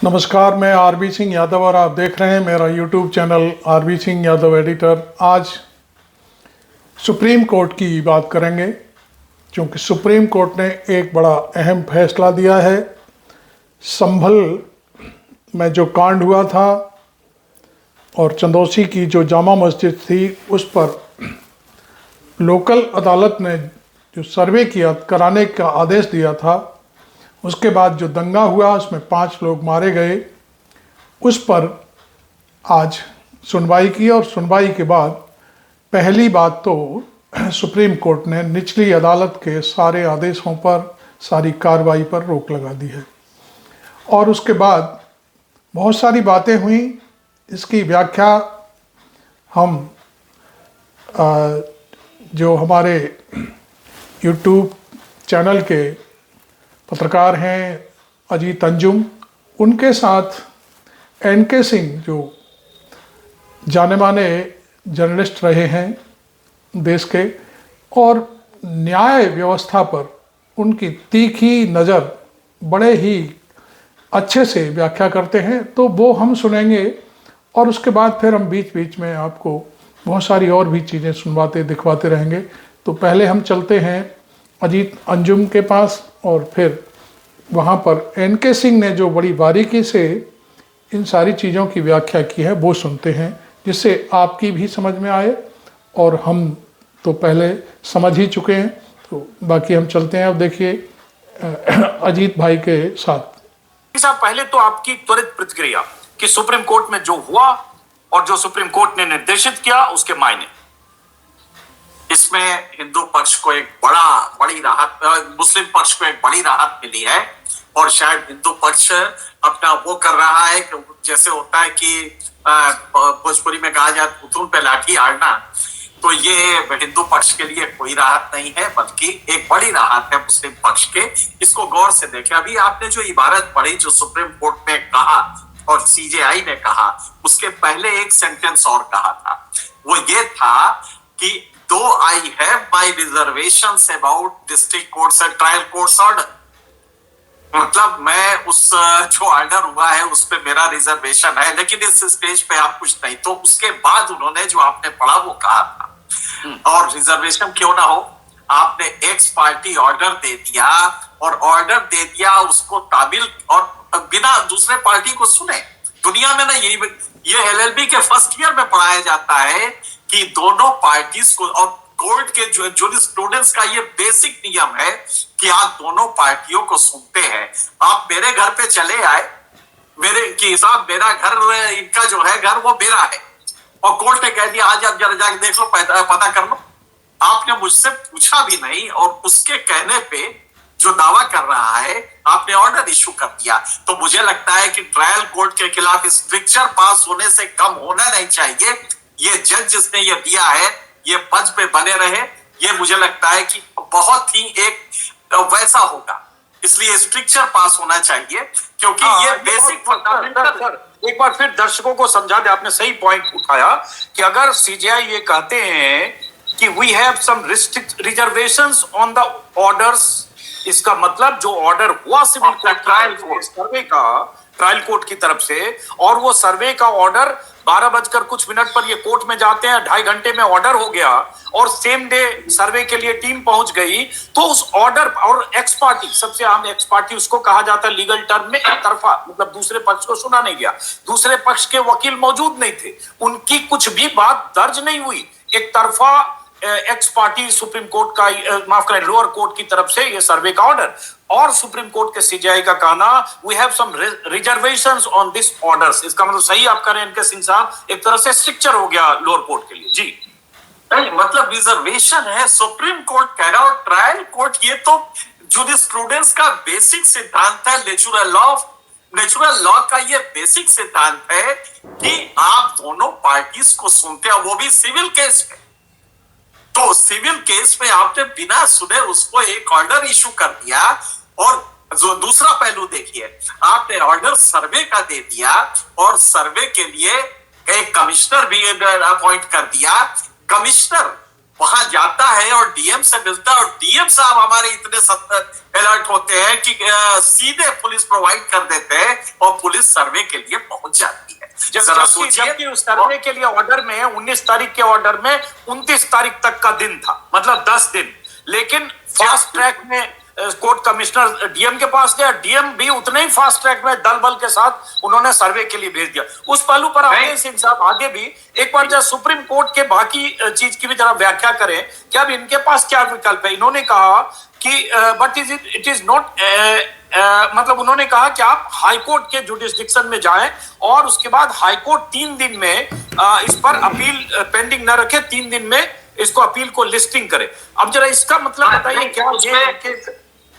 नमस्कार, मैं आरबी सिंह यादव और आप देख रहे हैं मेरा YouTube channel RB Singh Yadav editor. आज सुप्रीम कोर्ट की बात करेंगे क्योंकि सुप्रीम कोर्ट ने एक बड़ा अहम फैसला दिया है। संभल में जो कांड हुआ था और चंदौसी की जो जामा मस्जिद थी उस पर लोकल अदालत ने जो सर्वे कराने का आदेश दिया था, उसके बाद जो दंगा हुआ उसमें 5 लोग मारे गए, उस पर आज सुनवाई की और सुनवाई के बाद पहली बात तो सुप्रीम कोर्ट ने निचली अदालत के सारे आदेशों पर, सारी कार्रवाई पर रोक लगा दी है। और उसके बाद बहुत सारी बातें हुई। इसकी व्याख्या हम जो हमारे यूट्यूब चैनल के पत्रकार हैं अजीत अंजुम, उनके साथ एनके सिंह जो जाने माने जर्नलिस्ट रहे हैं देश के और न्याय व्यवस्था पर उनकी तीखी नज़र बड़े ही अच्छे से व्याख्या करते हैं, तो वो हम सुनेंगे। और उसके बाद फिर हम बीच बीच में आपको बहुत सारी और भी चीज़ें सुनवाते दिखवाते रहेंगे। तो पहले हम चलते हैं अजीत अंजुम के पास और फिर वहाँ पर एनके सिंह ने जो बड़ी बारीकी से इन सारी चीज़ों की व्याख्या की है वो सुनते हैं, जिससे आपकी भी समझ में आए। और हम तो पहले समझ ही चुके हैं, तो बाकी हम चलते हैं। अब देखिए अजीत भाई के साथ। साहब, पहले तो आपकी त्वरित प्रतिक्रिया कि सुप्रीम कोर्ट में जो हुआ और जो सुप्रीम कोर्ट ने निर्देशित किया उसके मायने। इसमें हिंदू पक्ष को एक बड़ी राहत, मुस्लिम पक्ष को एक बड़ी राहत मिली है और शायद हिंदू पक्ष अपना वो कर रहा है कि जैसे होता है कि भोजपुरी में कहा जाए उतून पे लाठी आड़ना, तो ये हिंदू पक्ष के लिए कोई राहत नहीं है बल्कि एक बड़ी राहत है मुस्लिम पक्ष के। इसको गौर से देखें। अभी आपने जो इबारत पढ़ी जो सुप्रीम कोर्ट ने कहा और सीजेआई ने कहा, उसके पहले एक सेंटेंस और कहा था। वो ये था कि though I have my reservations about district courts and trial courts order, मतलब मैं उस जो ऑर्डर हुआ है उस पे मेरा रिजर्वेशन है, लेकिन इस स्टेज पे आप कुछ नहीं। तो उसके बाद उन्होंने जो आपने पढ़ा वो कहा था, और रिजर्वेशन क्यों ना हो, आपने एक्स पार्टी ऑर्डर दे दिया और ऑर्डर दे दिया उसको तामील और बिना दूसरे पार्टी को सुने। दुनिया में ना ये एलएलबी के फर्स्ट ईयर में पढ़ाया जाता है कि दोनों पार्टीज को, और कोर्ट के जो स्टूडेंट्स का ये बेसिक नियम है कि आप दोनों पार्टियों को सुनते हैं। आप मेरे घर पे चले आए, मेरा घर, इनका जो है घर वो मेरा है, और कोर्ट ने कह दिया आज आप जरा जाके देख लो, पता कर लो। आपने मुझसे पूछा भी नहीं और उसके कहने पे जो दावा कर रहा है आपने ऑर्डर इशू कर दिया। तो मुझे लगता है कि ट्रायल कोर्ट के खिलाफ स्ट्रिक्चर पास होने से कम होना नहीं चाहिए। ये जज जिसने ये दिया है ये पद पे बने रहे, ये मुझे लगता है कि बहुत ही एक वैसा होगा, इसलिए स्ट्रिक्चर पास होना चाहिए क्योंकि ये बेसिक फंडामेंटल। एक बार फिर दर्शकों को समझा दे, आपने सही पॉइंट उठाया कि अगर सीजेआई ये कहते हैं कि we have some reservations on the orders, इसका मतलब जो ऑर्डर हुआ सिविल कोर्ट सर्वे का, ट्रायल कोर्ट की तरफ से, और वो सर्वे का ऑर्डर 12:00 पर ये कोर्ट में जाते हैं, 2.5 घंटे में ऑर्डर हो गया और सेम डे सर्वे के लिए टीम पहुंच गई, तो उस ऑर्डर और एक्स पार्टी, सबसे आम एक्स पार्टी उसको कहा जाता है लीगल टर्म में, एक तरफा, मतलब दूसरे पक्ष को सुना नहीं गया, दूसरे पक्ष के वकील मौजूद नहीं थे, उनकी कुछ भी बात दर्ज नहीं हुई, एक तरफा एक्स पार्टी सुप्रीम कोर्ट का, माफ करें लोअर कोर्ट की तरफ से ये सर्वे का ऑर्डर, और सुप्रीम कोर्ट के सीजेआई का कहना we have some reservations on this orders. इसका मतलब सही आप कह रहे हैं इनके सिंह साहब, एक तरह से स्ट्रिक्चर हो गया लोअर कोर्ट के लिए। जी नहीं, मतलब रिजर्वेशन है, सुप्रीम कोर्ट कह रहा और ट्रायल कोर्ट, ये तो जुरिस्प्रूडेंस का बेसिक सिद्धांत है, नेचुरल लॉ का ये बेसिक सिद्धांत है कि आप दोनों पार्टीज को सुनते हैं, वो भी सिविल केस में। तो सिविल केस में आपने बिना सुने उसको एक ऑर्डर इशू कर दिया, और जो दूसरा पहलू देखिए, आपने ऑर्डर सर्वे का दे दिया और सर्वे के लिए एक कमिश्नर भी अपॉइंट कर दिया। कमिश्नर वहां जाता है और डीएम से मिलता है, और डीएम साहब हमारे इतने अलर्ट होते हैं कि सीधे पुलिस प्रोवाइड कर देते हैं, और पुलिस पुलिस सर्वे के लिए पहुंच जाती है। जबकि उस सर्वे के लिए ऑर्डर में 19 तारीख के ऑर्डर में 29 तारीख तक का दिन था, मतलब 10 दिन। लेकिन फास्ट ट्रैक में कोर्ट कमिश्नर डीएम के पास गया, डीएम भी उतने ही फास्ट ट्रैक में दल बल के साथ उन्होंने सर्वे के लिए भेज दिया। उस पहलू पर आगे सिंह साहब आगे भी एक बार जब सुप्रीम कोर्ट के बाकी चीज की भी जरा व्याख्या करें कि अब इनके पास क्या विकल्प है। इन्होंने कहा कि बट इट इज नॉट मतलब उन्होंने कहा कि आप हाई कोर्ट के जुडिस्डिक्शन में जाएं और उसके बाद हाई कोर्ट 3 दिन में इस पर अपील पेंडिंग न रखे, 3 दिन में इसको अपील को लिस्टिंग करे। अब जरा इसका मतलब बताइए क्या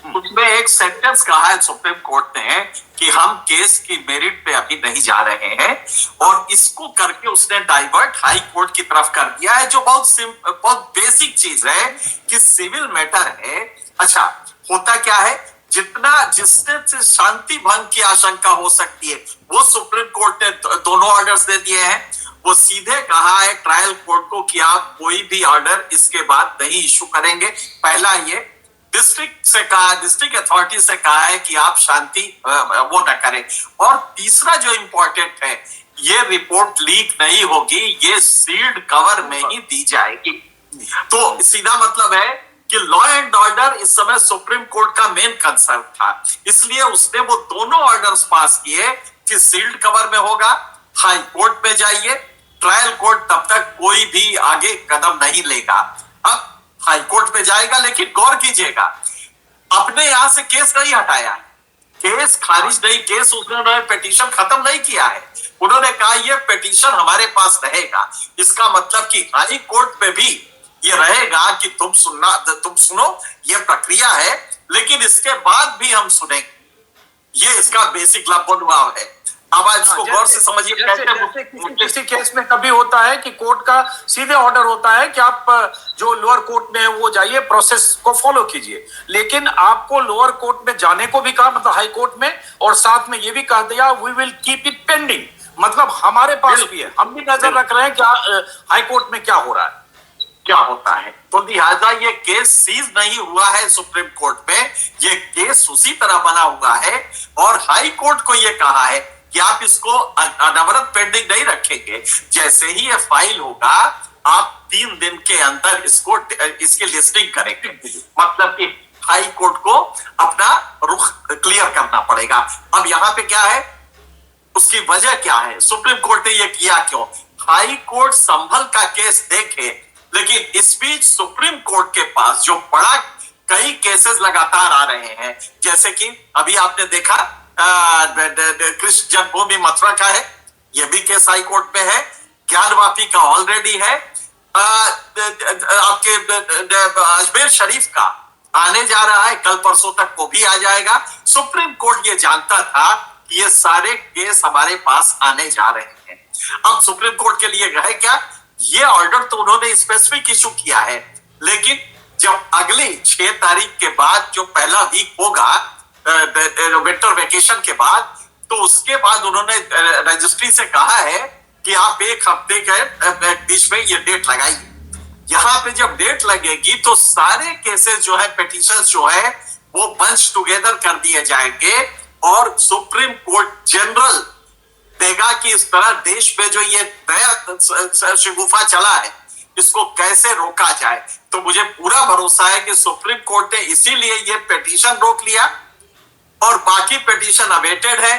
उसमें एक सेंटेंस कहा है सुप्रीम कोर्ट ने कि हम केस की मेरिट पे अभी नहीं जा रहे हैं, और इसको करके उसने डाइवर्ट हाई कोर्ट की तरफ कर दिया है, जो बहुत बेसिक चीज है कि सिविल मैटर है। अच्छा, होता क्या है, जिससे शांति भंग की आशंका हो सकती है वो सुप्रीम कोर्ट ने दोनों ऑर्डर्स दे दिए हैं। वो सीधे कहा है ट्रायल कोर्ट को कि आप कोई भी ऑर्डर इसके बाद नहीं इशू करेंगे। पहला ये डिस्ट्रिक्ट अथॉरिटी से कहा है कि आप शांति वो न करें, और तीसरा जो इंपॉर्टेंट है, ये रिपोर्ट लीक नहीं होगी, ये सील्ड कवर में ही दी जाएगी। तो सीधा मतलब है कि लॉ एंड ऑर्डर इस समय सुप्रीम कोर्ट का मेन कंसर्न था, इसलिए उसने वो दोनों ऑर्डर्स पास किए कि सील्ड कवर में होगा, हाई कोर्ट में जाइए, ट्रायल कोर्ट तब तक कोई भी आगे कदम नहीं लेगा। अब हाई कोर्ट में जाएगा, लेकिन गौर कीजिएगा, अपने यहां से केस नहीं हटाया, केस खारिज नहीं, केस उन्होंने पिटीशन खत्म नहीं किया है। उन्होंने कहा ये पिटीशन हमारे पास रहेगा, इसका मतलब कि हाई कोर्ट में भी ये रहेगा कि तुम सुनो, ये प्रक्रिया है, लेकिन इसके बाद भी हम सुनेंगे। ये इसका बेसिक लब्बुलवाव है। अब आज इसको गौर से समझिए। किसी केस में कभी होता है कि कोर्ट का सीधे ऑर्डर होता है कि आप जो लोअर कोर्ट में वो जाइए, प्रोसेस को फॉलो कीजिए, लेकिन आपको लोअर कोर्ट में जाने को भी कहा, मतलब हाई कोर्ट में, और साथ में ये भी कह दिया we will keep it pending, मतलब हमारे पास भी है, हम भी नजर रख रहे हैं क्या हाई कोर्ट में क्या हो रहा है, क्या होता है। तो लिहाजा ये केस सीज नहीं हुआ है सुप्रीम कोर्ट में, ये केस उसी तरह बना हुआ है, और हाई कोर्ट को ये कहा है कि आप इसको अनवरत पेंडिंग नहीं रखेंगे, जैसे ही ये फाइल होगा आप 3 दिन के अंदर इसकी लिस्टिंग करेंगे। मतलब कि हाई कोर्ट को अपना रुख क्लियर करना पड़ेगा। अब यहाँ पे क्या है, उसकी वजह क्या है, सुप्रीम कोर्ट ने ये किया क्यों? हाई कोर्ट संभल का केस देखे, लेकिन इस बीच सुप्रीम कोर्ट के पास जो बड़ा कई केसेस लगातार आ रहे हैं, जैसे कि अभी आपने देखा कृष्ण जन्मभूमि मथुरा का है, यह भी केस हाई कोर्ट में है। ज्ञानवापी का ऑलरेडी है, आपके अजमेर शरीफ का आने जा रहा है, कल परसों तक वो भी आ जाएगा। सुप्रीम कोर्ट ये जानता था कि ये सारे केस हमारे पास आने जा रहे हैं। अब सुप्रीम कोर्ट के लिए है क्या, ये ऑर्डर तो उन्होंने स्पेसिफिक इशू किया है, लेकिन जब अगली 6 तारीख के बाद जो पहला वीक होगा विंटर वेकेशन के बाद, तो उसके बाद उन्होंने रजिस्ट्री से कहा है कि आप 1 हफ्ते के बीच में ये डेट लगाइए। यहाँ पे जब डेट लगेगी तो सारे केसेस जो है, पिटीशंस जो है, वो बंच टुगेदर कर दिए जाएंगे, और सुप्रीम कोर्ट जनरल देगा कि इस तरह देश में जो ये नया शगुफा चला है, इसको कैसे रोका जाए। तो मुझे पूरा भरोसा है कि सुप्रीम कोर्ट ने इसीलिए ये पिटीशन रोक लिया, और बाकी पिटीशन अवेटेड है।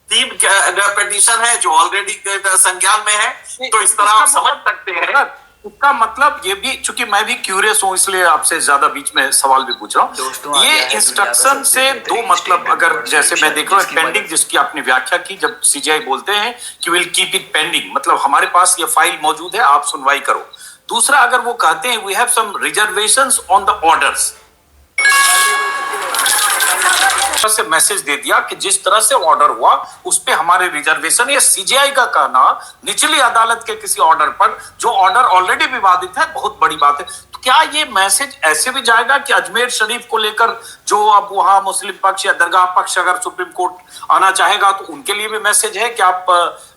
3 पिटीशन है जो ऑलरेडी संज्ञान में है। तो इस तरह आप समझ सकते हैं। इसका मतलब ये भी, चूंकि मैं भी क्यूरियस हूं इसलिए आपसे ज्यादा बीच में सवाल भी पूछ रहा हूं। ये इंस्ट्रक्शन से 2 मतलब, अगर जैसे मैं देख रहा हूं पेंडिंग, जिसकी आपने व्याख्या की, जब सीजीआई बोलते हैं कि विल कीप इट पेंडिंग, मतलब हमारे पास ये फाइल मौजूद है, आप सुनवाई करो। दूसरा, अगर वो कहते हैं we have some reservations on the orders, से मैसेज दे दिया कि जिस तरह से ऑर्डर हुआ उस पे हमारे रिजर्वेशन, ये सीजीआई का कहना निचली अदालत के किसी ऑर्डर पर, जो ऑर्डर ऑलरेडी विवादित है, बहुत बड़ी बात है। तो क्या ये मैसेज ऐसे भी जाएगा कि अजमेर शरीफ को लेकर जो अब वहां मुस्लिम पक्ष या दरगाह पक्ष अगर सुप्रीम कोर्ट आना चाहेगा तो उनके लिए भी मैसेज है कि आप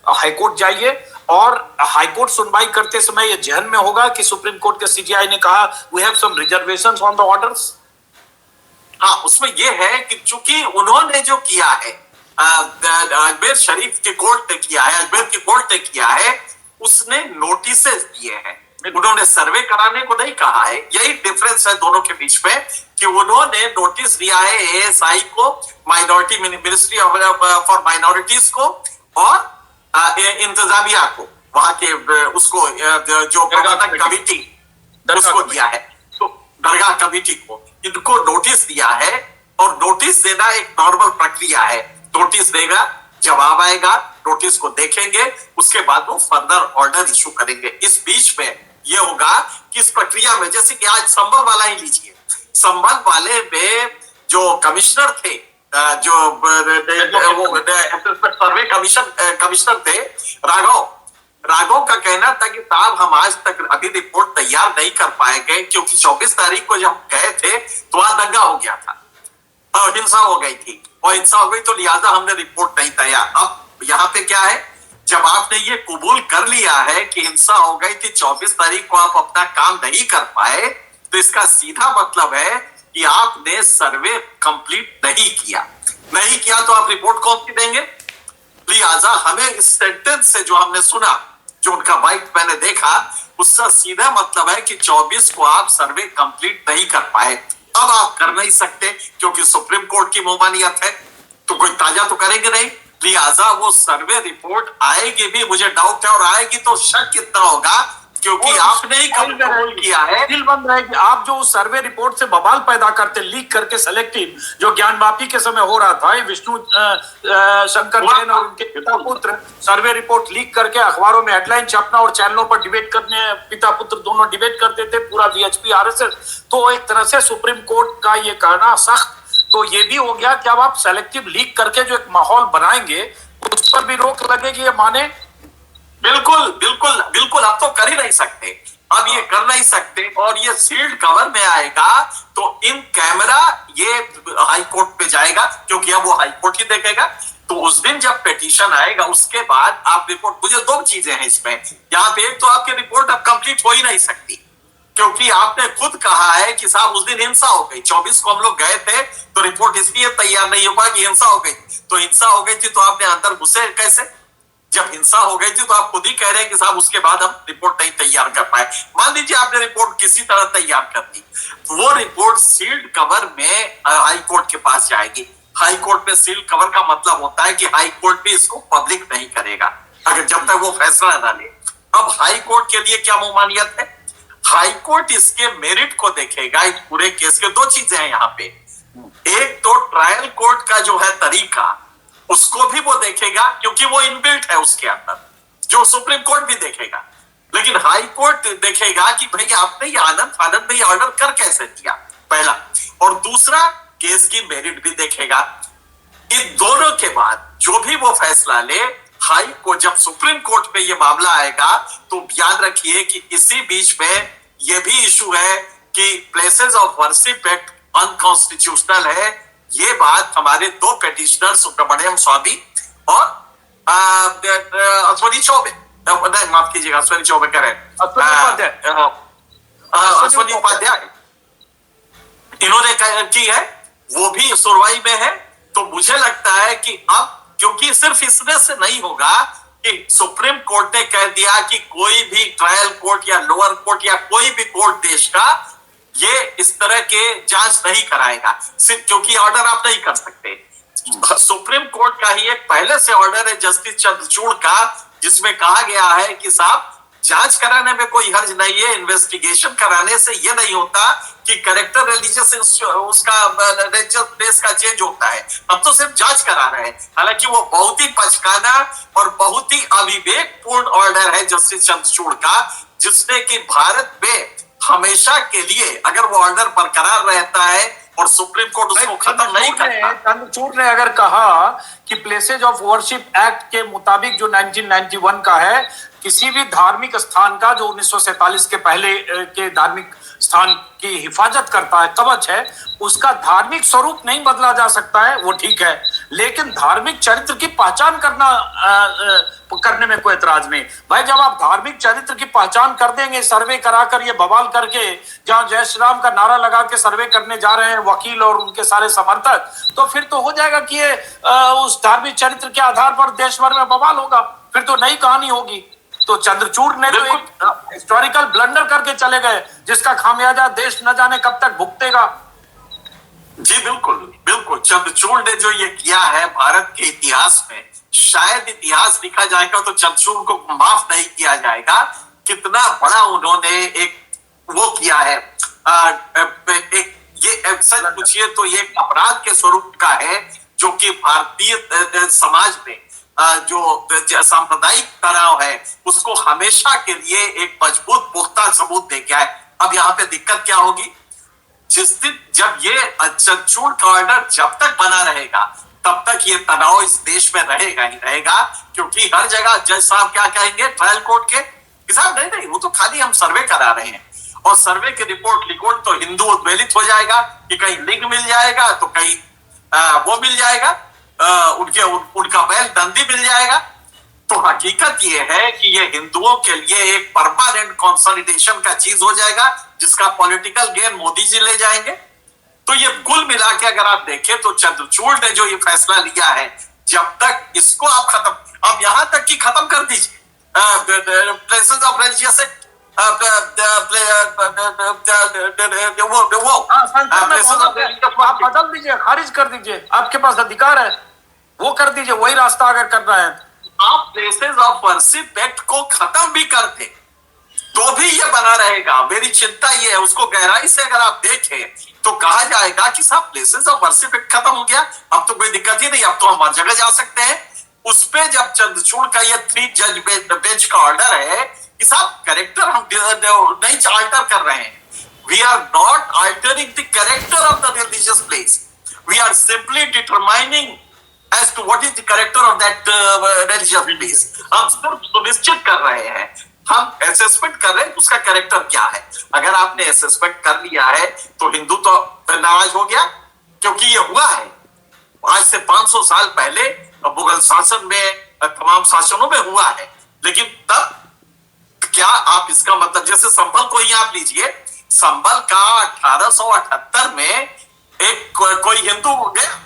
हाईकोर्ट जाइए, और हाईकोर्ट सुनवाई करते समय ये जहन में होगा कि सुप्रीम कोर्ट के सीजीआई ने कहा we have some reservations on the orders. हाँ, उसमें यह है कि चूंकि उन्होंने जो किया है अजमेर शरीफ के कोर्ट ने किया है, अजमेर की कोर्ट ने किया है, उसने नोटिसेस दिए हैं, उन्होंने सर्वे कराने को नहीं कहा है। यही डिफरेंस है दोनों के बीच में कि उन्होंने नोटिस दिया है एएसआई को, माइनॉरिटी मिनिस्ट्री फॉर माइनॉरिटीज को और इंतजामिया को, वहां के उसको जो प्रबंधक कमेटी उसको दिया है, तो दरगाह कमेटी को, इनको नोटिस दिया है। और नोटिस देना एक नॉर्मल प्रक्रिया है, नोटिस देगा, जवाब आएगा, नोटिस को देखेंगे, उसके बाद वो फर्दर ऑर्डर इशू करेंगे। इस बीच में ये होगा कि इस प्रक्रिया में, जैसे कि आज संभल वाला ही लीजिए, संभल वाले में जो कमिश्नर थे, जो सर्वे कमिश्नर थे राघव का कहना था कि साहब हम आज तक अभी रिपोर्ट तैयार नहीं कर पाएंगे, क्योंकि 24 तारीख को जब गए थे तो वहां दंगा हो गया था और हिंसा हो गई थी, और हिंसा हो गई तो लिहाजा हमने रिपोर्ट नहीं तैयार। अब यहाँ पे क्या है, जब आपने ये कबूल कर लिया है कि हिंसा हो गई थी, 24 तारीख को आप अपना काम नहीं कर पाए, तो इसका सीधा मतलब है कि आपने सर्वे कंप्लीट नहीं किया तो आप रिपोर्ट कौन सी देंगे। लिहाजा हमें इस सेंटेंस से जो हमने सुना, जो उनका बाइट मैंने देखा, उसका सीधा मतलब है कि 24 को आप सर्वे कंप्लीट नहीं कर पाए। अब आप कर नहीं सकते क्योंकि सुप्रीम कोर्ट की ममानियत है, तो कोई ताजा तो करेंगे नहीं, लिहाजा वो सर्वे रिपोर्ट आएगी भी, मुझे डाउट है, और आएगी तो शक कितना होगा क्योंकि आपने ही कबूल किया है। दिल बंद रहे कि आप जो उस सर्वे रिपोर्ट से बवाल पैदा करते, लीक करके सेलेक्टिव, जो ज्ञानवापी के समय हो रहा था, विष्णु शंकर जैन और उनके पिता पुत्र सर्वे रिपोर्ट लीक करके अखबारों में हेडलाइन छापना और चैनलों पर डिबेट करने, पिता पुत्र दोनों डिबेट करते थे, पूरा वीएचपी आरएसएस। तो एक तरह से सुप्रीम कोर्ट का ये कहना सख्त, तो ये भी हो गया कि अब आप सेलेक्टिव लीक करके जो एक माहौल बनाएंगे उस पर भी रोक लगेगी, ये माने? बिल्कुल अब तो कर ही नहीं सकते, अब ये कर नहीं सकते, और ये सील्ड कवर में आएगा तो इन कैमरा ये हाई कोर्ट पे जाएगा, क्योंकि अब वो हाई कोर्ट ही देखेगा। तो उस दिन जब पिटीशन आएगा उसके बाद आप रिपोर्ट, मुझे दो चीजें हैं इसमें, यहाँ पे एक तो आपकी रिपोर्ट अब कंप्लीट हो ही नहीं सकती, क्योंकि आपने खुद कहा है कि साहब उस दिन हिंसा हो गई, 24 को हम लोग गए थे तो रिपोर्ट इसलिए तैयार नहीं हो पाई कि हिंसा हो गई। तो हिंसा हो गई थी तो आपने अंदर घुसे कैसे? जब हिंसा हो गई थी तो आप खुद ही कह रहे हैं कि साहब उसके बाद हम रिपोर्ट नहीं तैयार कर पाए। मान लीजिए आपने रिपोर्ट किसी तरह तैयार कर दी, वो रिपोर्ट सील्ड कवर में हाई कोर्ट के पास जाएगी। हाई कोर्ट में सील्ड कवर का मतलब होता है कि हाई कोर्ट भी इसको पब्लिक नहीं करेगा अगर जब तक वो फैसला ना ले। अब हाई कोर्ट के लिए क्या ममानियत है? हाई कोर्ट इसके मेरिट को देखेगा, इस पूरे केस के दो चीजें हैं यहाँ पे, एक तो ट्रायल कोर्ट का जो है तरीका, उसको भी वो देखेगा क्योंकि वो इनबिल्ट है उसके अंदर, जो सुप्रीम कोर्ट भी देखेगा। लेकिन हाई कोर्ट देखेगा कि भाई आपने ये आनंद में ये ऑर्डर कर कैसे दिया, पहला, और दूसरा केस की मेरिट भी देखेगा। इन दोनों के बाद जो भी वो फैसला ले, हाई कोर्ट जब सुप्रीम कोर्ट पे ये मामला आएगा तो याद रखिए कि इसी बीच में ये भी इशू है कि places of worship act unconstitutional है। ये बात हमारे दो पेटिशनर सुब्रमण्यम स्वामी और अश्वनी चौबे, नहीं माफ कीजिएगा, अश्वनी चौबे कह रहे हैं, अश्वनी उपाध्याय, इन्होंने की है, वो भी सुनवाई में है। तो मुझे लगता है कि अब क्योंकि सिर्फ इसमें से नहीं होगा कि सुप्रीम कोर्ट ने कह दिया कि कोई भी ट्रायल कोर्ट या लोअर कोर्ट या कोई भी कोर्ट देश का ये इस तरह के जांच नहीं कराएगा, सिर्फ क्योंकि ऑर्डर आप नहीं कर सकते। सुप्रीम कोर्ट का ही एक पहले से ऑर्डर है जस्टिस चंद्रचूड़ का, जिसमें कहा गया है कि साहब जांच कराने में कोई हर्ज नहीं है, इन्वेस्टिगेशन कराने से ये नहीं होता कि कैरेक्टर रिलीजियस उसका प्लेस का चेंज होता है, हम तो सिर्फ जांच करा रहे हैं। हालांकि वो बहुत ही पचकाना और बहुत ही अविवेकपूर्ण ऑर्डर है जस्टिस चंद्रचूड़ का, जिसने कि भारत में हमेशा के लिए अगर वो ऑर्डर बरकरार रहता है और सुप्रीम कोर्ट उसको खत्म नहीं करता। चंद्रचूड़ ने अगर कहा कि प्लेसेज ऑफ वर्शिप एक्ट के मुताबिक जो 1991 का है, किसी भी धार्मिक स्थान का जो 1947 के पहले के धार्मिक स्थान की हिफाजत करता है, कवच है, उसका धार्मिक स्वरूप नहीं बदला जा सकता है, वो ठीक है, लेकिन धार्मिक चरित्र की पहचान करने में कोई एतराज नहीं। भाई जब आप धार्मिक चरित्र की पहचान कर देंगे, सर्वे कराकर ये बवाल करके, जहां जय श्री राम का नारा लगा के सर्वे करने जा रहे हैं वकील और उनके सारे समर्थक, तो फिर तो हो जाएगा कि ये उस धार्मिक चरित्र के आधार पर देश भर में बवाल होगा, फिर तो नई कहानी होगी। तो चंद्रचूड़ ने तो एक हिस्टोरिकल ब्लंडर करके चले गए, जिसका खामियाजा देश न जाने कब तक भुगतेगा। जी बिल्कुल बिल्कुल, चंद्रचूड़ ने जो ये किया है भारत के इतिहास में, शायद इतिहास लिखा जाएगा तो चंद्रचूड़ को माफ नहीं किया जाएगा। कितना बड़ा उन्होंने एक वो किया है, ये सच पूछिए तो ये अपराध के स्वरूप का है, जो कि भारतीय समाज में जो सांप्रदायिक तनाव है उसको हमेशा के लिए एक मजबूत पुख्ता सबूत दे गया है। अब यहाँ पे दिक्कत क्या होगी, जिस दिन जब ये चंद्रचूड़ का ऑर्डर जब तक बना रहेगा तब तक ये तनाव इस देश में रहेगा ही रहेगा, क्योंकि हर जगह जज साहब क्या कहेंगे ट्रायल कोर्ट के साहब, नहीं वो तो खाली हम सर्वे करा रहे हैं, और सर्वे की रिपोर्ट तो हिंदू उद्वेलित हो जाएगा कि कहीं लिंग मिल जाएगा तो कहीं वो मिल जाएगा, उनका बैल दंडी मिल जाएगा। तो हकीकत ये है कि ये हिंदुओं के लिए एक परमानेंट कंसोलिडेशन का चीज हो जाएगा, जिसका पॉलिटिकल गेन मोदी जी ले जाएंगे। तो ये कुल मिला के अगर आप देखें तो चंद्रचूड़ ने जो ये फैसला लिया है, जब तक इसको आप खत्म, आप यहां तक कि खत्म कर दीजिए प्लेसेस ऑफ रिलीजियस आप बदल दीजिए, खारिज कर दीजिए, आपके पास अधिकार है, वो कर दीजिए, वही रास्ता अगर करना है। आप प्लेसेस ऑफ वर्शिप एक्ट को खत्म भी करते तो भी ये बना रहेगा। मेरी चिंता ये है, उसको गहराई से अगर आप देखें तो कहा जाएगा कि साहब प्लेसेस ऑफ वर्शिप एक्ट खत्म हो गया, अब तो कोई दिक्कत ही नहीं, अब तो हम हर जगह जा सकते हैं। उस पे जब चंद्रचूड़ का ये 3 जज बेंच का ऑर्डर है कि साहब कैरेक्टर हम नहीं अल्टर कर रहे हैं, we are not altering the character of the religious place, we are simply determining as to what is the character of that religious place। हम सिर्फ सुनिश्चित कर रहे हैं, हम असेसमेंट कर रहे हैं उसका कैरेक्टर क्या है। अगर आपने असेसमेंट कर लिया है तो हिंदू तो नाराज हो गया, क्योंकि ये हुआ है आज से 500 साल पहले मुगल शासन में, तमाम शासनों में हुआ है। लेकिन तब क्या आप इसका मतलब, जैसे संभल को ही आप लीजिए, संभल का 1878 में एक कोई हिंदू गया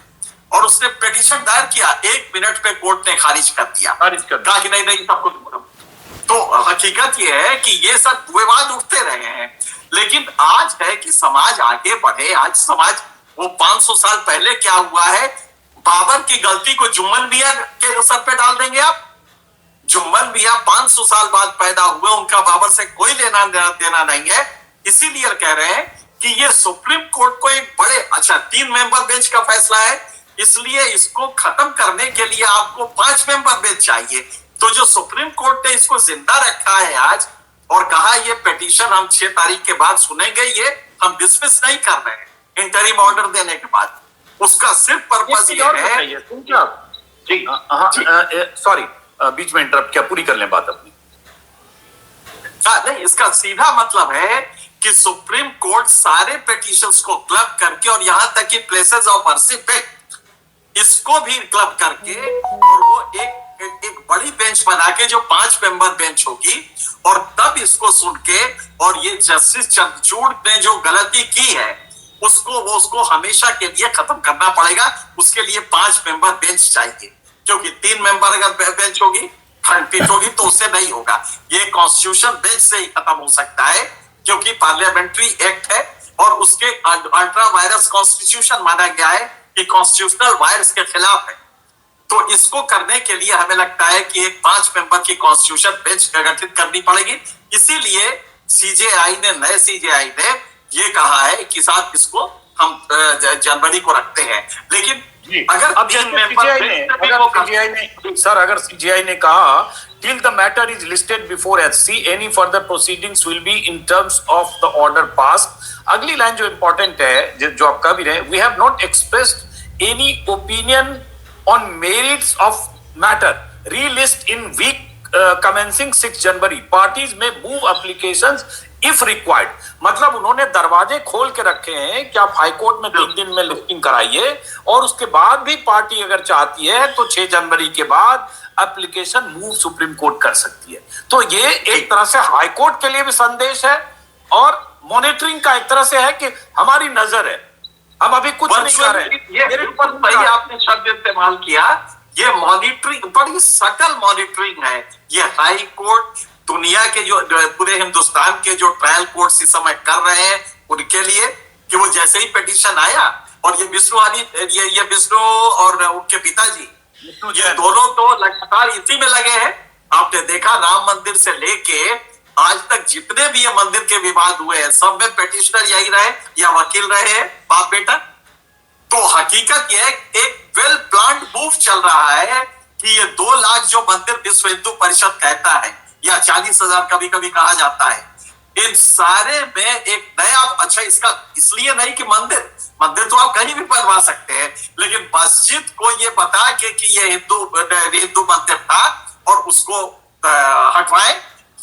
और उसने पिटीशन दायर किया, 1 मिनट पे कोर्ट ने खारिज कर दिया, कहा कि नहीं सब कुछ। तो हकीकत ये है कि ये सब विवाद उठते रहे हैं, लेकिन आज है कि समाज आगे बढ़े। आज समाज, वो 500 साल पहले क्या हुआ है, बाबर की गलती को जुम्मन मियां के सर पे डाल देंगे आप। जुम्मन मियां 500 साल बाद पैदा हुए, उनका बाबर से कोई लेना देना नहीं है। इसीलिए कह रहे हैं कि ये सुप्रीम कोर्ट को एक बड़े 3 मेंबर बेंच का फैसला है, इसलिए इसको खत्म करने के लिए आपको 5 मेंबर बेंच चाहिए। तो जो सुप्रीम कोर्ट ने इसको जिंदा रखा है आज और कहा ये पिटीशन हम 6 तारीख के बाद सुनेंगे, ये हम डिसमिस नहीं कर रहे हैं इंटरिम ऑर्डर देने के बाद, उसका सिर्फ पर्पस ये है। सॉरी, बीच में इंटरप्ट किया, पूरी कर लें बात अपनी। नहीं, इसका सीधा मतलब है कि सुप्रीम कोर्ट सारे पिटीशंस को क्लब करके, और यहां तक कि प्लेसेस ऑफ वर्शिप एक्ट इसको भी क्लब करके, और वो एक बड़ी बेंच बना के जो 5 मेंबर बेंच होगी, और तब इसको सुन के, और ये जस्टिस चंद्रचूड़ ने जो गलती की है उसको हमेशा के लिए खत्म करना पड़ेगा। उसके लिए 5 मेंबर बेंच चाहिए, क्योंकि 3 मेंबर अगर बेंच होगी, खंडपीठ होगी, तो उससे नहीं होगा। ये कॉन्स्टिट्यूशन बेंच से ही खत्म हो सकता है, क्योंकि पार्लियामेंट्री एक्ट है और उसके अल्ट्रा वायरस कॉन्स्टिट्यूशन माना गया है कि कॉन्स्टिट्यूशनल वायरस के खिलाफ है। तो इसको करने के लिए हमें लगता है कि एक 5 मेंबर की कॉन्स्टिट्यूशन बेंच गठित करनी पड़ेगी। इसीलिए नए सीजेआई ने ये कहा है कि साहब इसको हम जनवरी को रखते हैं। लेकिन अगर अब सीजीआई ने कहा till the matter is listed before HC, any further proceedings will be in terms of the order passed। अगली लाइन जो इंपॉर्टेंट है, जो आप कह भी रहे हैं, we have not expressed any opinion on merits of matter, relist in week commencing 6 January, parties may move applications if required। मतलब उन्होंने दरवाजे खोल के रखे हैं कि आप हाईकोर्ट में 3 दिन में लिस्टिंग कराइए, और उसके बाद भी पार्टी अगर चाहती है तो 6 जनवरी के बाद एप्लीकेशन मूव सुप्रीम कोर्ट कर सकती है। तो ये एक तरह से हाईकोर्ट के लिए भी संदेश है, और मॉनिटरिंग का एक तरह से है कि हमारी नजर है, हम अभी कुछ नहीं कर रहे हैं। ये आपने शब्द इस्तेमाल किया ये मॉनिटरिंग, बड़ी सटल मॉनिटरिंग है। ये हाई कोर्ट दुनिया के जो पूरे हिंदुस्तान के जो ट्रायल कोर्ट इस समय कर रहे हैं उनके लिए, कि वो जैसे ही पिटीशन आया, और ये विष्णु और उनके पिताजी ये दोनों तो लगातार इसी में लगे हैं। आपने देखा राम मंदिर से लेके आज तक जितने भी ये मंदिर के विवाद हुए हैं सब में पिटिशनर यही रहे या वकील रहे हैं, बाप बेटा। तो हकीकत ये एक वेल प्लान्ड मूव चल रहा है कि ये 2 लाख जो मंदिर विश्व हिंदू परिषद कहता है या 40,000 कभी कभी कहा जाता है, इन सारे में एक नया, अच्छा इसका इसलिए नहीं कि मंदिर तो आप कहीं भी बनवा सकते हैं, लेकिन मस्जिद को ये बता के कि ये हिंदू मंदिर था और उसको हटवाएं,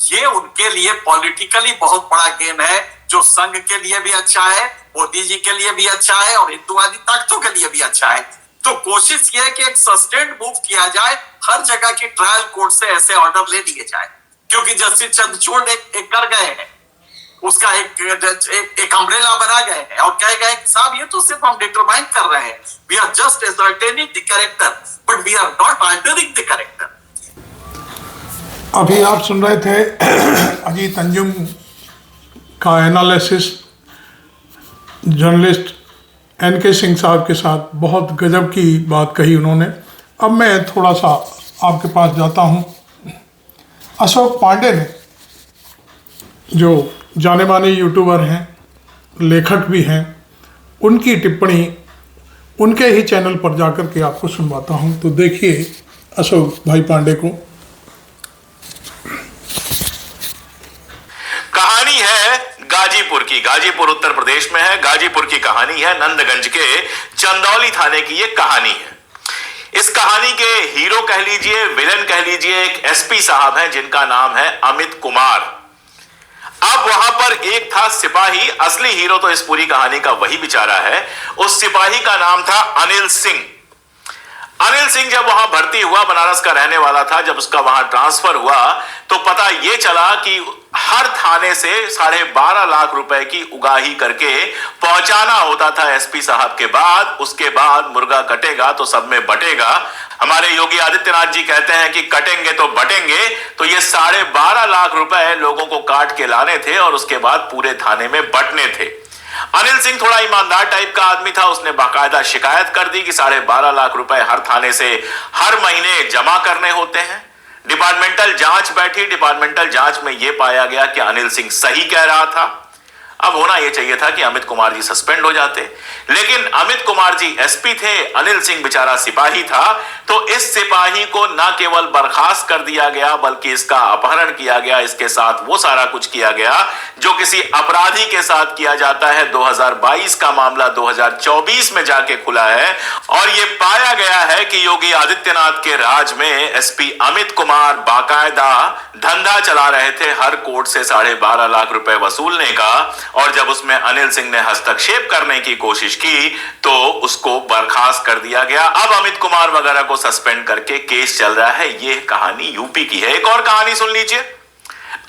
ये उनके लिए पॉलिटिकली बहुत बड़ा गेम है, जो संघ के लिए भी अच्छा है, मोदी जी के लिए भी अच्छा है और हिंदुवादी ताकतों के लिए भी अच्छा है। तो कोशिश ये है कि एक सस्टेन्ड मूव किया जाए, हर जगह की ट्रायल कोर्ट से ऐसे ऑर्डर ले लिए जाए, क्योंकि जस्टिस चंद्रचूड़ एक कर गए हैं, उसका एक अम्ब्रेला बना गए हैं और कह गए कि साहब ये तो सिर्फ हम डिटरमाइन कर रहे हैं, we are just ascertaining the character but we are not altering the character. अभी आप सुन रहे थे अजीत अंजुम का एनालिसिस जर्नलिस्ट एनके सिंह साहब के साथ। बहुत गजब की बात कही उन्होंने। अब मैं थोड़ा सा आपके पास जाता हूँ। अशोक पांडे ने, जो जाने माने यूट्यूबर हैं, लेखक भी हैं, उनकी टिप्पणी उनके ही चैनल पर जाकर के आपको सुनवाता हूँ। तो देखिए अशोक भाई पांडे को। कहानी है गाजीपुर की। गाजीपुर उत्तर प्रदेश में है। गाजीपुर की कहानी है, नंदगंज के चंदौली थाने की ये कहानी है। इस कहानी के हीरो कह लीजिए, विलन कह लीजिए, एक एसपी साहब हैं जिनका नाम है अमित कुमार। अब वहां पर एक था सिपाही, असली हीरो तो इस पूरी कहानी का वही बेचारा है। उस सिपाही का नाम था अनिल सिंह। अनिल सिंह जब वहां भर्ती हुआ, बनारस का रहने वाला था, जब उसका वहां ट्रांसफर हुआ तो पता यह चला कि हर थाने से 12.5 लाख रुपए की उगाही करके पहुंचाना होता था एसपी साहब के बाद। उसके बाद मुर्गा कटेगा तो सब में बटेगा। हमारे योगी आदित्यनाथ जी कहते हैं कि कटेंगे तो बटेंगे। तो ये 12.5 लाख रुपए लोगों को काट के लाने थे और उसके बाद पूरे थाने में बंटने थे। अनिल सिंह थोड़ा ईमानदार टाइप का आदमी था। उसने बाकायदा शिकायत कर दी कि 12.5 लाख रुपए हर थाने से हर महीने जमा करने होते हैं। डिपार्टमेंटल जांच बैठी। डिपार्टमेंटल जांच में यह पाया गया कि अनिल सिंह सही कह रहा था। अब होना यह चाहिए था कि अमित कुमार जी सस्पेंड हो जाते, लेकिन अमित कुमार जी एसपी थे, अनिल सिंह बेचारा सिपाही था। तो इस सिपाही को न केवल बर्खास्त कर दिया गया बल्कि इसका अपहरण किया गया। इसके साथ वो सारा कुछ किया गया जो किसी अपराधी के साथ किया जाता है। 2022 का मामला 2024 में जाके खुला है और यह पाया गया है कि योगी आदित्यनाथ के राज में एसपी अमित कुमार बाकायदा धंधा चला रहे थे हर कोर्ट से 12.5 लाख रुपए वसूलने का। और जब उसमें अनिल सिंह ने हस्तक्षेप करने की कोशिश की तो उसको बर्खास्त कर दिया गया। अब अमित कुमार वगैरह को सस्पेंड करके केस चल रहा है। यह कहानी यूपी की है। एक और कहानी सुन लीजिए।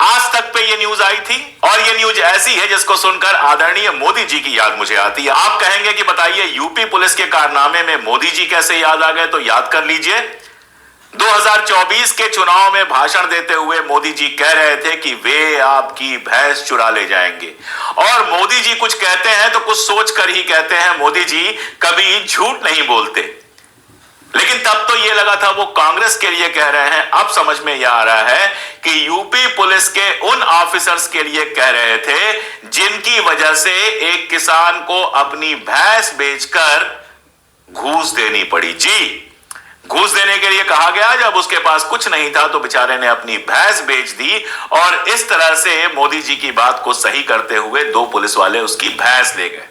आज तक पे ये न्यूज आई थी और ये न्यूज ऐसी है जिसको सुनकर आदरणीय मोदी जी की याद मुझे आती है। आप कहेंगे कि बताइए यूपी पुलिस के कारनामे में मोदी जी कैसे याद आ गए, तो याद कर लीजिए। 2024 के चुनाव में भाषण देते हुए मोदी जी कह रहे थे कि वे आपकी भैंस चुरा ले जाएंगे। और मोदी जी कुछ कहते हैं तो कुछ सोच कर ही कहते हैं। मोदी जी कभी झूठ नहीं बोलते। लेकिन तब तो ये लगा था वो कांग्रेस के लिए कह रहे हैं। अब समझ में यह आ रहा है कि यूपी पुलिस के उन ऑफिसर्स के लिए कह रहे थे जिनकी वजह से एक किसान को अपनी भैंस बेचकर घूस देनी पड़ी। जी, घूस देने के लिए कहा गया। जब उसके पास कुछ नहीं था तो बेचारे ने अपनी भैंस बेच दी और इस तरह से मोदी जी की बात को सही करते हुए 2 पुलिस वाले उसकी भैंस ले गए।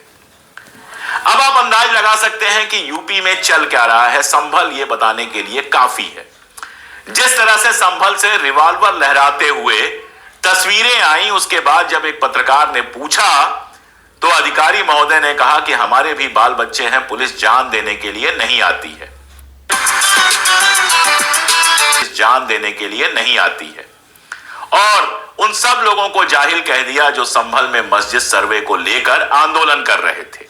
अब आप अंदाज लगा सकते हैं कि यूपी में चल क्या रहा है। संभल ये बताने के लिए काफी है। जिस तरह से संभल से रिवॉल्वर लहराते हुए तस्वीरें आई, उसके बाद जब एक पत्रकार ने पूछा तो अधिकारी महोदय ने कहा कि हमारे भी बाल बच्चे हैं, पुलिस जान देने के लिए नहीं आती है, जान देने के लिए नहीं आती है। और उन सब लोगों को जाहिल कह दिया जो संभल में मस्जिद सर्वे को लेकर आंदोलन कर रहे थे।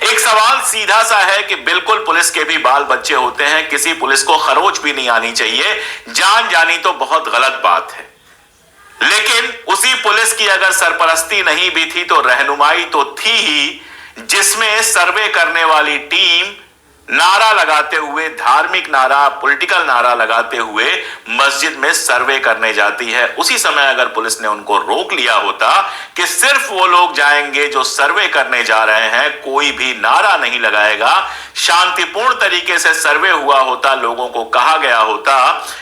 एक सवाल सीधा सा है कि बिल्कुल पुलिस के भी बाल बच्चे होते हैं, किसी पुलिस को खरोच भी नहीं आनी चाहिए, जान जानी तो बहुत गलत बात है। लेकिन उसी पुलिस की अगर सरपरस्ती नहीं भी थी तो रहनुमाई तो थी ही, जिसमें सर्वे करने वाली टीम नारा लगाते हुए, धार्मिक नारा, पॉलिटिकल नारा लगाते हुए मस्जिद में सर्वे करने जाती है। उसी समय अगर पुलिस ने उनको रोक लिया होता कि सिर्फ वो लोग जाएंगे जो सर्वे करने जा रहे हैं, कोई भी नारा नहीं लगाएगा, शांतिपूर्ण तरीके से सर्वे हुआ होता, लोगों को कहा गया होता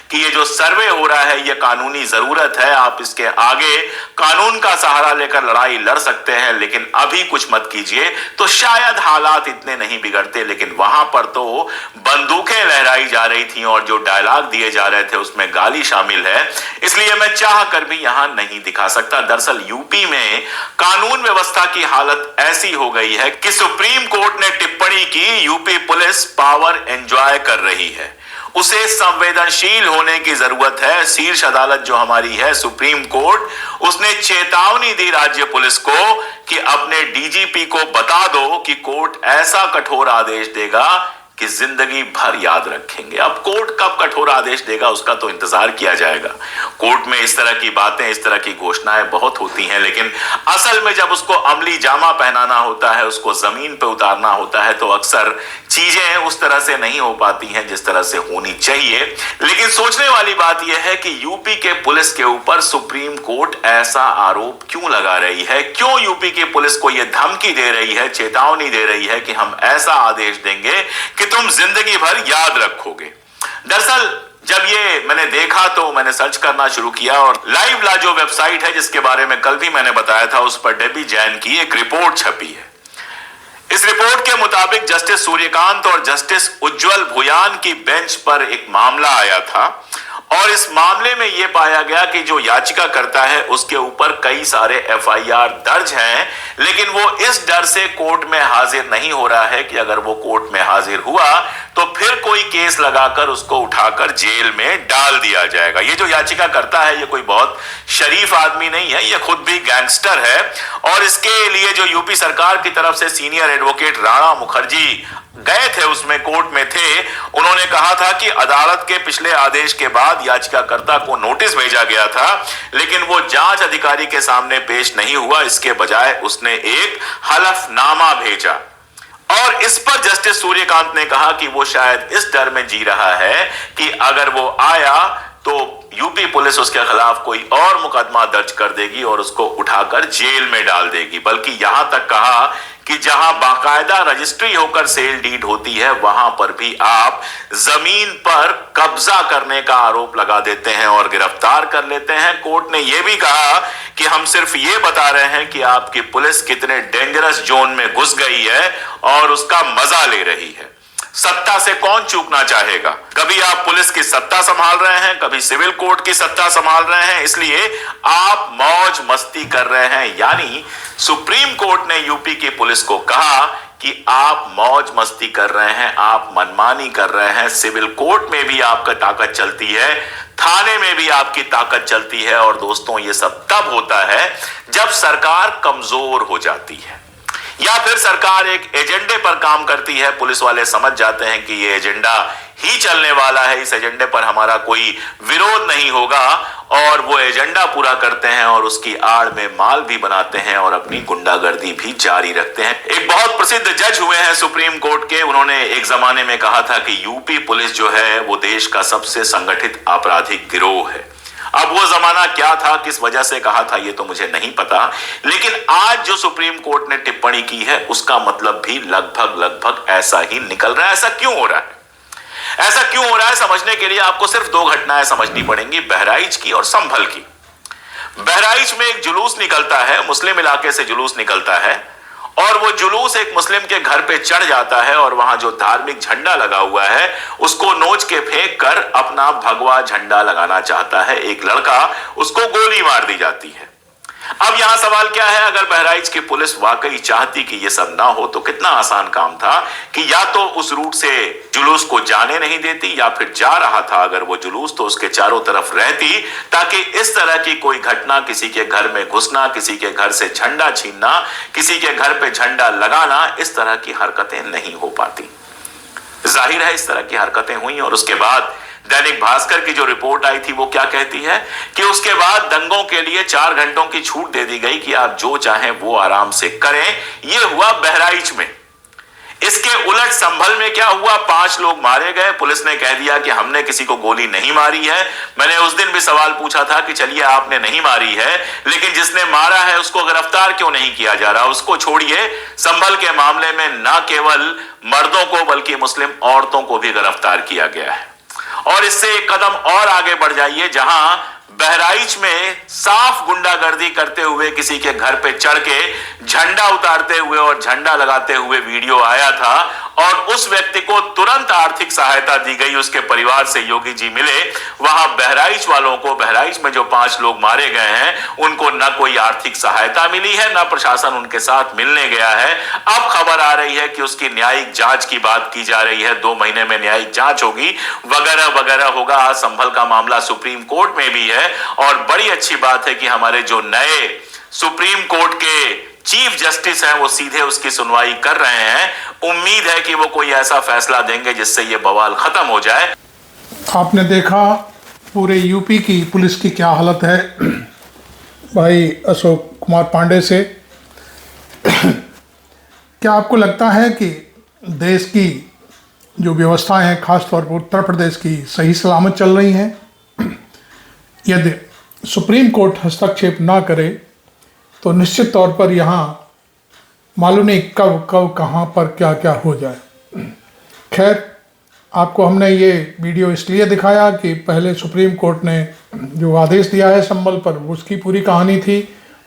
कि ये जो सर्वे हो रहा है ये कानूनी जरूरत है, आप इसके आगे कानून का सहारा लेकर लड़ाई लड़ सकते हैं, लेकिन अभी कुछ मत कीजिए, तो शायद हालात इतने नहीं बिगड़ते। लेकिन वहां पर तो बंदूकें लहराई जा रही थी और जो डायलॉग दिए जा रहे थे उसमें गाली शामिल है, इसलिए मैं चाह कर भी यहां नहीं दिखा सकता। दरअसल यूपी में कानून व्यवस्था की हालत ऐसी हो गई है कि सुप्रीम कोर्ट ने टिप्पणी की, यूपी पुलिस पावर एंजॉय कर रही है, उसे संवेदनशील होने की जरूरत है। शीर्ष अदालत जो हमारी है सुप्रीम कोर्ट, उसने चेतावनी दी राज्य पुलिस को कि अपने डीजीपी को बता दो कि कोर्ट ऐसा कठोर आदेश देगा कि जिंदगी भर याद रखेंगे। अब कोर्ट कब कठोर आदेश देगा उसका तो इंतजार किया जाएगा। कोर्ट में इस तरह की बातें, इस तरह की घोषणाएं बहुत होती हैं, लेकिन असल में जब उसको अमली जामा पहनाना होता है, उसको जमीन पे उतारना होता है, तो अक्सर चीजें उस तरह से नहीं हो पाती हैं जिस तरह से होनी चाहिए। लेकिन सोचने वाली बात यह है कि यूपी के पुलिस के ऊपर सुप्रीम कोर्ट ऐसा आरोप क्यों लगा रही है? क्यों यूपी की पुलिस को यह धमकी दे रही है, चेतावनी दे रही है कि हम ऐसा आदेश देंगे कि तुम जिंदगी भर याद रखोगे? दरअसल जब ये मैंने देखा तो मैंने सर्च करना शुरू किया और लाइव ला जो वेबसाइट है जिसके बारे में कल भी मैंने बताया था, उस पर डेबी जैन की एक रिपोर्ट छपी है। इस रिपोर्ट के मुताबिक जस्टिस सूर्यकांत और जस्टिस उज्जवल भुयान की बेंच पर एक मामला आया था और इस मामले में यह पाया गया कि जो याचिका करता है उसके ऊपर कई सारे एफआईआर दर्ज हैं, लेकिन वो इस डर से कोर्ट में हाजिर नहीं हो रहा है कि अगर वो कोर्ट में हाजिर हुआ तो फिर कोई केस लगाकर उसको उठाकर जेल में डाल दिया जाएगा। ये जो याचिका करता है ये कोई बहुत शरीफ आदमी नहीं है, ये खुद भी गैंगस्टर है और इसके लिए जो यूपी सरकार की तरफ से सीनियर एडवोकेट राणा मुखर्जी गए थे, उसमें कोर्ट में थे, उन्होंने कहा था कि अदालत के पिछले आदेश के बाद याचिकाकर्ता को नोटिस भेजा गया था, लेकिन वो जांच अधिकारी के सामने पेश नहीं हुआ, इसके बजाय उसने एक हलफनामा भेजा। और इस पर जस्टिस सूर्यकांत ने कहा कि वो शायद इस डर में जी रहा है कि अगर वो आया तो यूपी पुलिस उसके खिलाफ कोई और मुकदमा दर्ज कर देगी और उसको उठाकर जेल में डाल देगी। बल्कि यहां तक कहा कि जहां बाकायदा रजिस्ट्री होकर सेल डीड होती है वहां पर भी आप जमीन पर कब्जा करने का आरोप लगा देते हैं और गिरफ्तार कर लेते हैं। कोर्ट ने यह भी कहा कि हम सिर्फ ये बता रहे हैं कि आपकी पुलिस कितने डेंजरस जोन में घुस गई है और उसका मजा ले रही है। सत्ता से कौन चूकना चाहेगा? कभी आप पुलिस की सत्ता संभाल रहे हैं, कभी सिविल कोर्ट की सत्ता संभाल रहे हैं, इसलिए आप मौज मस्ती कर रहे हैं। यानी सुप्रीम कोर्ट ने यूपी की पुलिस को कहा कि आप मौज मस्ती कर रहे हैं, आप मनमानी कर रहे हैं। सिविल कोर्ट में भी आपका ताकत चलती है, थाने में भी आपकी ताकत चलती है और दोस्तों ये सब तब होता है जब सरकार कमजोर हो जाती है या फिर सरकार एक एजेंडे पर काम करती है। पुलिस वाले समझ जाते हैं कि ये एजेंडा ही चलने वाला है, इस एजेंडे पर हमारा कोई विरोध नहीं होगा और वो एजेंडा पूरा करते हैं और उसकी आड़ में माल भी बनाते हैं और अपनी गुंडागर्दी भी जारी रखते हैं। एक बहुत प्रसिद्ध जज हुए हैं सुप्रीम कोर्ट के, उन्होंने एक जमाने में कहा था कि यूपी पुलिस जो है वो देश का सबसे संगठित आपराधिक गिरोह है। अब वो जमाना क्या था, किस वजह से कहा था, ये तो मुझे नहीं पता, लेकिन आज जो सुप्रीम कोर्ट ने टिप्पणी की है उसका मतलब भी लगभग ऐसा ही निकल रहा है। ऐसा क्यों हो रहा है? ऐसा क्यों हो रहा है समझने के लिए आपको सिर्फ दो घटनाएं समझनी पड़ेंगी, बहराइच की और संभल की। बहराइच में एक जुलूस निकलता है, मुस्लिम इलाके से जुलूस निकलता है और वो जुलूस एक मुस्लिम के घर पे चढ़ जाता है और वहां जो धार्मिक झंडा लगा हुआ है उसको नोच के फेंक कर अपना भगवा झंडा लगाना चाहता है एक लड़का, उसको गोली मार दी जाती है। अब यहां सवाल क्या है, अगर बहराइच की पुलिस वाकई चाहती कि यह सब ना हो तो कितना आसान काम था कि या तो उस रूट से जुलूस को जाने नहीं देती, या फिर जा रहा था अगर वो जुलूस तो उसके चारों तरफ रहती, ताकि इस तरह की कोई घटना, किसी के घर में घुसना, किसी के घर से झंडा छीनना, किसी के घर पे झंडा लगाना, इस तरह की हरकतें नहीं हो पाती। जाहिर है इस तरह की हरकतें हुई, और उसके बाद दैनिक भास्कर की जो रिपोर्ट आई थी वो क्या कहती है कि उसके बाद दंगों के लिए 4 घंटों की छूट दे दी गई कि आप जो चाहें वो आराम से करें। यह हुआ बहराइच में। इसके उलट संभल में क्या हुआ, 5 लोग मारे गए। पुलिस ने कह दिया कि हमने किसी को गोली नहीं मारी है। मैंने उस दिन भी सवाल पूछा था कि चलिए आपने नहीं मारी है, लेकिन जिसने मारा है उसको गिरफ्तार क्यों नहीं किया जा रहा। उसको छोड़िए, संभल के मामले में न केवल मर्दों को बल्कि मुस्लिम औरतों को भी गिरफ्तार किया गया है। और इससे एक कदम और आगे बढ़ जाइए, जहां बहराइच में साफ गुंडागर्दी करते हुए किसी के घर पे चढ़ के झंडा उतारते हुए और झंडा लगाते हुए वीडियो आया था, और उस व्यक्ति को तुरंत आर्थिक सहायता दी गई, उसके परिवार से योगी जी मिले। वहां बहराइच वालों को, बहराइच में जो 5 लोग मारे गए हैं उनको न कोई आर्थिक सहायता मिली है, न प्रशासन उनके साथ मिलने गया है। अब खबर आ रही है कि उसकी न्यायिक जांच की बात की जा रही है, 2 महीने में न्यायिक जांच होगी, वगैरह वगैरह होगा। आज संभल का मामला सुप्रीम कोर्ट में भी है, और बड़ी अच्छी बात है कि हमारे जो नए सुप्रीम कोर्ट के चीफ जस्टिस हैं वो सीधे उसकी सुनवाई कर रहे हैं। उम्मीद है कि वो कोई ऐसा फैसला देंगे जिससे ये बवाल खत्म हो जाए। आपने देखा पूरे यूपी की पुलिस की क्या हालत है भाई अशोक कुमार पांडे से। क्या आपको लगता है कि देश की जो व्यवस्थाएं हैं, खासतौर पर उत्तर प्रदेश की, सही सलामत चल रही हैं? यदि सुप्रीम कोर्ट हस्तक्षेप ना करे तो निश्चित तौर पर यहाँ मालूम नहीं कब कब कहाँ पर क्या क्या हो जाए। खैर, आपको हमने ये वीडियो इसलिए दिखाया कि पहले सुप्रीम कोर्ट ने जो आदेश दिया है संभल पर, उसकी पूरी कहानी थी,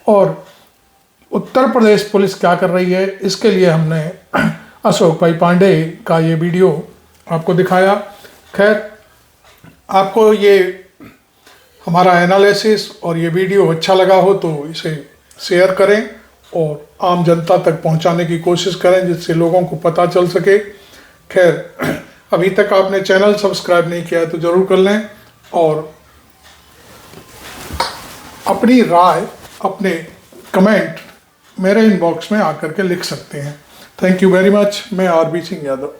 और उत्तर प्रदेश पुलिस क्या कर रही है इसके लिए हमने अशोक भाई पांडे का ये वीडियो आपको दिखाया। खैर, आपको ये हमारा एनालिसिस और ये वीडियो अच्छा लगा हो तो इसे शेयर करें और आम जनता तक पहुंचाने की कोशिश करें, जिससे लोगों को पता चल सके। खैर, अभी तक आपने चैनल सब्सक्राइब नहीं किया है तो ज़रूर कर लें, और अपनी राय, अपने कमेंट मेरे इनबॉक्स में आकर के लिख सकते हैं। Thank you very much. मैं आरबी सिंह यादव।